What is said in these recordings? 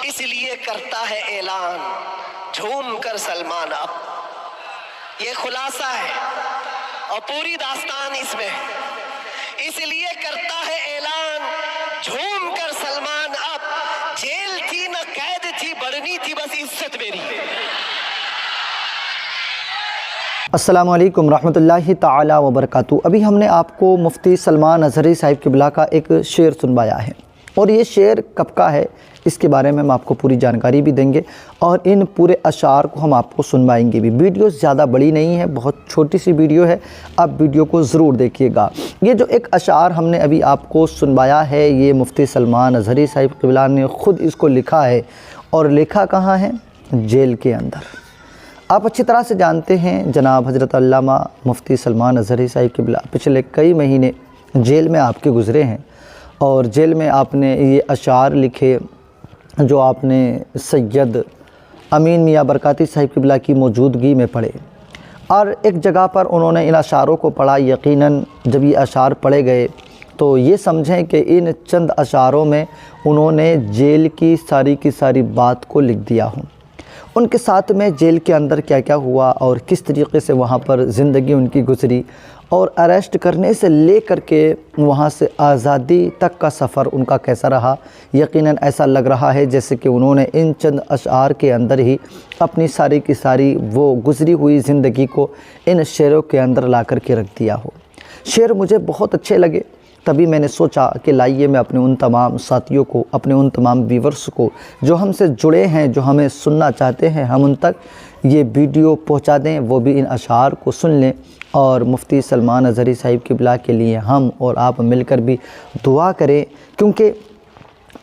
اس لیے کرتا ہے اعلان جھوم کر سلمان اب۔ یہ خلاصہ ہے اور پوری داستان اس میں ہے۔ اس لیے کرتا ہے اعلان جھوم کر سلمان اب، جیل تھی نہ قید تھی بڑھنی تھی بس عزت میری۔ السلام علیکم رحمۃ اللہ تعالی وبرکاتہ۔ ابھی ہم نے آپ کو مفتی سلمان اظہری صاحب قبلہ کا ایک شعر سنوایا ہے، اور یہ شعر کب کا ہے اس کے بارے میں ہم آپ کو پوری جانکاری بھی دیں گے، اور ان پورے اشعار کو ہم آپ کو سنوائیں گے بھی۔ ویڈیو زیادہ بڑی نہیں ہے، بہت چھوٹی سی ویڈیو ہے، آپ ویڈیو کو ضرور دیکھیے گا۔ یہ جو ایک اشعار ہم نے ابھی آپ کو سنوایا ہے، یہ مفتی سلمان اظہری صاحب قبلہ نے خود اس کو لکھا ہے، اور لکھا کہاں ہے؟ جیل کے اندر۔ آپ اچھی طرح سے جانتے ہیں جناب حضرت علامہ مفتی سلمان اظہری صاحب قبلہ پچھلے کئی مہینے جیل میں آپ کے گزرے ہیں، اور جیل میں آپ نے یہ اشعار لکھے جو آپ نے سید امین میاں برکاتی صاحب قبلہ کی موجودگی میں پڑھے، اور ایک جگہ پر انہوں نے ان اشعاروں کو پڑھا۔ یقیناً جب یہ اشعار پڑھے گئے تو یہ سمجھیں کہ ان چند اشعاروں میں انہوں نے جیل کی ساری بات کو لکھ دیا ہوں، ان کے ساتھ میں جیل کے اندر کیا کیا ہوا اور کس طریقے سے وہاں پر زندگی ان کی گزری، اور اریسٹ کرنے سے لے کر کے وہاں سے آزادی تک کا سفر ان کا کیسا رہا۔ یقیناً ایسا لگ رہا ہے جیسے کہ انہوں نے ان چند اشعار کے اندر ہی اپنی ساری وہ گزری ہوئی زندگی کو ان شعروں کے اندر لا کر کے رکھ دیا ہو۔ شعر مجھے بہت اچھے لگے، تبھی میں نے سوچا کہ لائیے میں اپنے ان تمام ساتھیوں کو، اپنے ان تمام ویورز کو جو ہم سے جڑے ہیں، جو ہمیں سننا چاہتے ہیں، ہم ان تک یہ ویڈیو پہنچا دیں، وہ بھی ان اشعار کو سن لیں، اور مفتی سلمان اظہری صاحب قبلہ کے لیے ہم اور آپ مل کر بھی دعا کریں، کیونکہ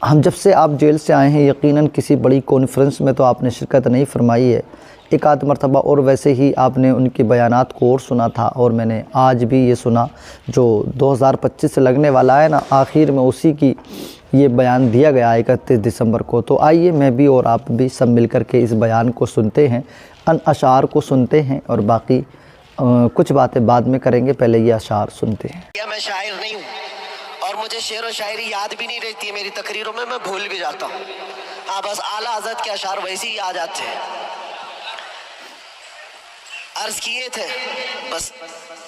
ہم جب سے آپ جیل سے آئے ہیں یقیناً کسی بڑی کانفرنس میں تو آپ نے شرکت نہیں فرمائی ہے، ایک آدھ مرتبہ، اور ویسے ہی آپ نے ان کے بیانات کو اور سنا تھا، اور میں نے آج بھی یہ سنا جو 2025 سے لگنے والا ہے نا، آخر میں اسی کی یہ بیان دیا گیا 31 دسمبر کو۔ تو آئیے میں بھی اور آپ بھی سب مل کر کے اس بیان کو سنتے ہیں، ان اشعار کو سنتے ہیں، اور باقی کچھ باتیں بعد میں کریں گے، پہلے یہ اشعار سنتے ہیں۔ یا میں شاعر نہیں ہوں، اور مجھے شعر و شاعری یاد بھی نہیں رہتی ہے، میری تقریروں میں بھول بھی جاتا ہوں، ہاں بس اعلیٰ حضرت کے اشعار ویسے ہی آ جاتے ہیں۔ عرض کیے تھے بس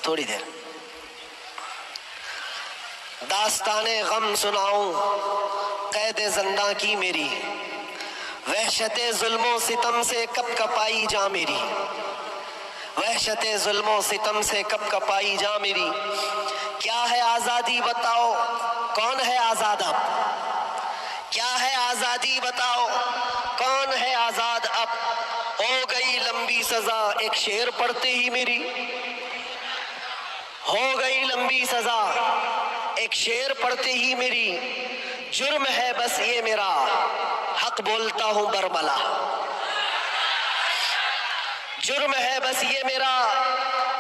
تھوڑی دیر، داستان غم سناؤں قید زنداں کی میری، وحشت ظلم و ستم سے کب کپائی جاں میری، وحشت ظلم و ستم سے کب کپائی جاں میری، کیا ہے آزادی بتاؤ کون ہے آزاد اب، کیا ہے آزادی بتاؤ کون ہے آزاد اب، ہو گئی لمبی سزا ایک شعر پڑھتے ہی میری، ہو گئی لمبی سزا ایک شعر پڑھتے ہی میری، جرم ہے بس یہ میرا حق بولتا ہوں برملا، جرم ہے بس یہ میرا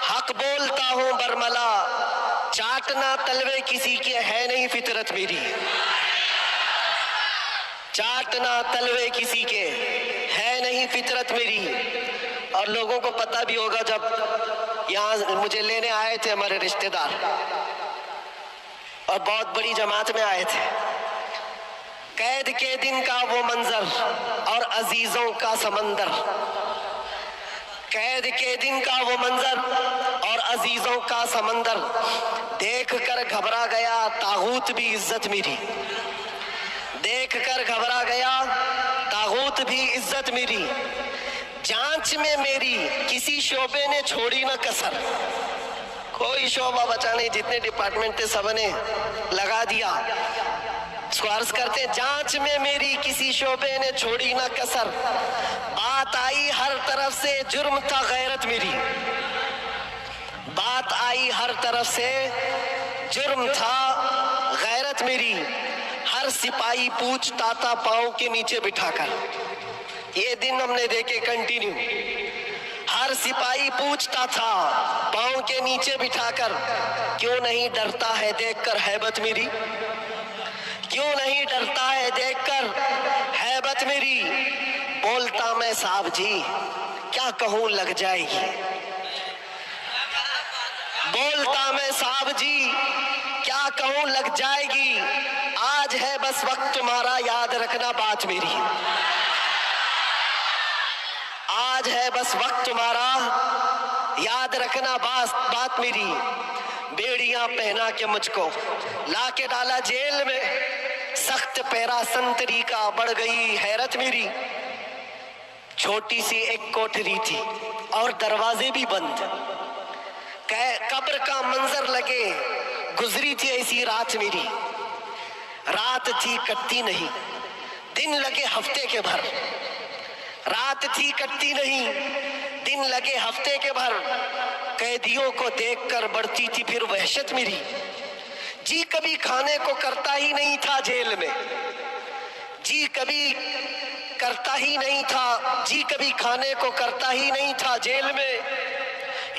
حق بولتا ہوں برملا، چاٹنا تلوے کسی کے ہے نہیں فطرت میری، چاٹنا تلوے کسی کے ہے نہیں فطرت میری۔ اور لوگوں کو پتہ بھی ہوگا، جب یہاں مجھے لینے آئے تھے ہمارے رشتہ دار، اور بہت بڑی جماعت میں آئے تھے، قید کے دن کا وہ منظر اور عزیزوں کا سمندر، قید کے دن کا وہ منظر اور عزیزوں کا سمندر، دیکھ کر گھبرا گیا طاغوت بھی عزت میری، دیکھ کر گھبرا گیا طاغوت بھی عزت میری، جانچ میں میری کسی شعبے نے چھوڑی نہ کسر، کوئی شعبہ بچا نہیں، جتنے ڈپارٹمنٹ تھے سب نے لگا دیا۔ اس کو عرض کرتے ہیں، جانچ میں میری کسی شعبے نے چھوڑی نہ کسر، بات آئی ہر طرف سے جرم تھا غیرت میری، بات آئی ہر طرف سے جرم تھا غیرت میری، ہر سپاہی پوچھتا تھا پاؤں کے نیچے بٹھا کر، یہ دن ہم نے دیکھے کنٹینیو، ہر سپاہی پوچھتا تھا پاؤں کے نیچے بٹھا کر، کیوں نہیں ڈرتا ہے دیکھ کر ہیبت میری، کیوں نہیں ڈرتا ہے دیکھ کر ہیبت میری، بولتا میں صاحب جی کیا کہوں لگ جائے گی، بولتا میں صاحب جی کیا کہوں لگ جائے گی، آج آج ہے بس وقت تمہارا یاد رکھنا بات میری، آج ہے بس وقت تمہارا یاد رکھنا بات میری، بیڑیاں پہنا کے مجھ کو لا کے ڈالا جیل میں، سخت پیرا سنتری کا بڑھ گئی حیرت میری، چھوٹی سی ایک کوٹھری تھی اور دروازے بھی بند، قبر کا منظر لگے گزری تھی ایسی رات میری، رات تھی کٹتی نہیں دن لگے ہفتے کے بھر، رات تھی کٹتی نہیں دن لگے ہفتے کے بھر، قیدیوں کو دیکھ کر بڑھتی تھی پھر وحشت میری، جی کبھی کھانے کو کرتا ہی نہیں تھا جیل میں، جی کبھی کرتا ہی نہیں تھا، جی کبھی کھانے کو کرتا ہی نہیں تھا جیل میں،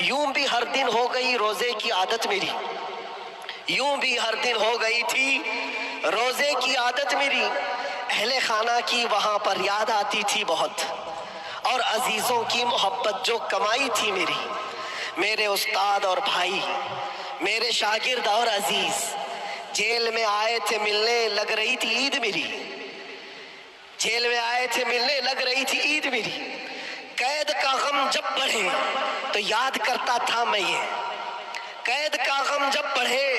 یوں بھی ہر دن ہو گئی روزے کی عادت میری، یوں بھی ہر دن ہو گئی تھی روزے کی عادت میری، اہل خانہ کی وہاں پر یاد آتی تھی بہت، اور عزیزوں کی محبت جو کمائی تھی میری، میرے استاد اور بھائی، میرے شاگرد اور عزیز جیل میں آئے تھے ملنے لگ رہی تھی عید میری، جیل میں آئے تھے ملنے لگ رہی تھی عید میری، قید کا غم جب بڑھے تو یاد کرتا تھا میں یہ، قید کا غم جب بڑھے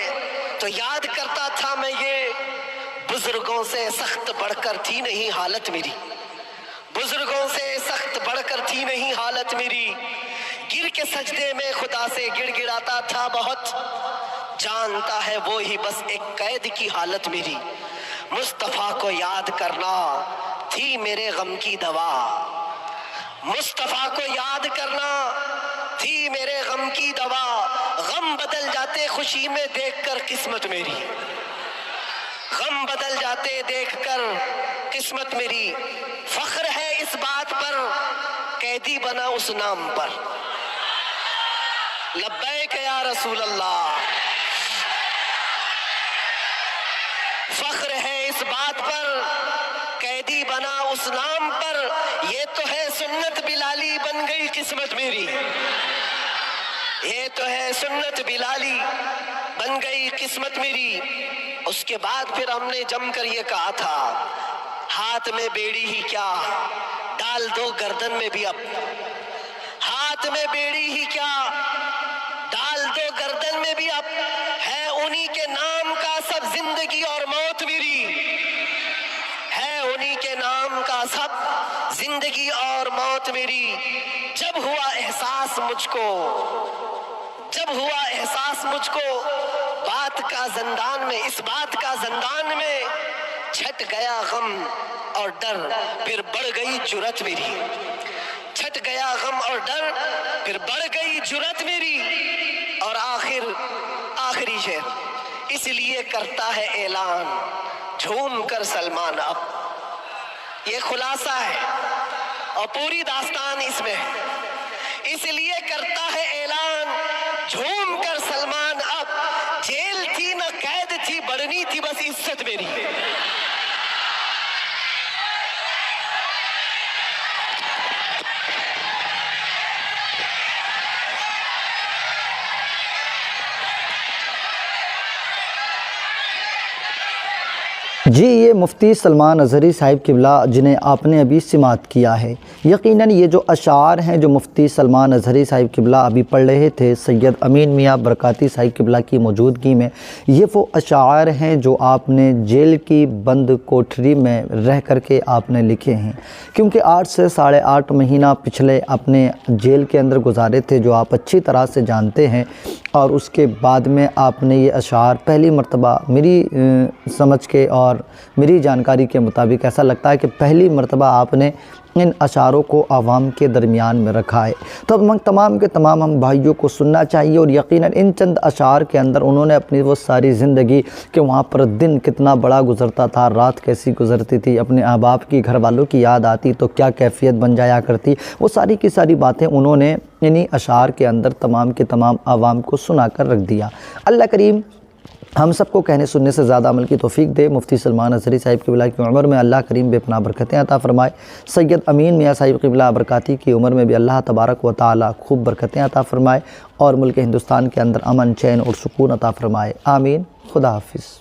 تو یاد کرتا تھا میں یہ، بزرگوں سے سخت بڑھ کر تھی نہیں حالت میری، بزرگوں سے سخت بڑھ کر تھی نہیں حالت میری، گر کے سجدے میں خدا سے گڑ گڑاتا تھا بہت، جانتا ہے وہی بس ایک قید کی حالت میری، مصطفیٰ کو یاد کرنا تھی میرے غم کی دوا، مصطفیٰ کو یاد کرنا تھی میرے غم کی دوا، غم بدل جاتے خوشی میں دیکھ کر قسمت میری، غم بدل جاتے دیکھ کر قسمت میری، فخر ہے اس بات پر قیدی بنا اس نام پر، لبیک یا رسول اللہ، فخر ہے اس بات پر قیدی بنا اس نام پر، یہ تو ہے سنت بلالی بن گئی قسمت میری، یہ تو ہے سنت بلالی بن گئی قسمت میری، اس کے بعد پھر ہم نے جم کر یہ کہا تھا، ہاتھ میں بیڑی ہی کیا ڈال دو گردن میں بھی اب، ہاتھ میں بیڑی ہی کیا ڈال دو گردن میں بھی اب، ہے انہی کے نام کا سب زندگی اور موت میری، ہے انہی کے نام کا سب زندگی اور موت میری، جب ہوا احساس مجھ کو، جب ہوا احساس مجھ کو بات کا زندان میں، اس بات کا زندان میں، چھٹ گیا غم اور ڈر پھر بڑھ گئی جرأت میری، چھٹ گیا غم اور ڈر پھر بڑھ گئی جرأت میری، اور آخری شعر، اس لیے کرتا ہے اعلان جھوم کر سلمان اب، یہ خلاصہ ہے اور پوری داستان اس میں ہے، اس لیے کرتا ہے اعلان جھوم کر سلمان اب، جیل تھی نہ قید تھی بڑھنی تھی بس عزت میری، جی یہ مفتی سلمان اظہری صاحب قبلہ جنہیں آپ نے ابھی سماعت کیا ہے، یقیناً یہ جو اشعار ہیں جو مفتی سلمان اظہری صاحب قبلہ ابھی پڑھ رہے تھے سید امین میاں برکاتی صاحب قبلہ کی موجودگی میں، یہ وہ اشعار ہیں جو آپ نے جیل کی بند کوٹھری میں رہ کر کے آپ نے لکھے ہیں، کیونکہ 8 سے 8.5 مہینہ پچھلے اپنے جیل کے اندر گزارے تھے جو آپ اچھی طرح سے جانتے ہیں، اور اس کے بعد میں آپ نے یہ اشعار پہلی مرتبہ میری سمجھ کے اور میری جانکاری کے مطابق ایسا لگتا ہے کہ پہلی مرتبہ آپ نے ان اشعاروں کو عوام کے درمیان میں رکھا ہے، تو اب تمام کے تمام ہم بھائیوں کو سننا چاہیے، اور یقیناً ان چند اشعار کے اندر انہوں نے اپنی وہ ساری زندگی کہ وہاں پر دن کتنا بڑا گزرتا تھا، رات کیسی گزرتی تھی، اپنے احباب کی گھر والوں کی یاد آتی تو کیا کیفیت بن جایا کرتی، وہ ساری کی ساری باتیں انہوں نے انہی اشعار کے اندر تمام کے تمام عوام کو سنا کر رکھ دیا۔ اللہ کریم ہم سب کو کہنے سننے سے زیادہ عمل کی توفیق دے، مفتی سلمان اظہری صاحب قبلہ کی عمر میں اللہ کریم بے پناہ برکتیں عطا فرمائے، سید امین میاں صاحب قبلہ برکاتی کی عمر میں بھی اللہ تبارک و تعالی خوب برکتیں عطا فرمائے، اور ملک ہندوستان کے اندر امن چین اور سکون عطا فرمائے، آمین۔ خدا حافظ۔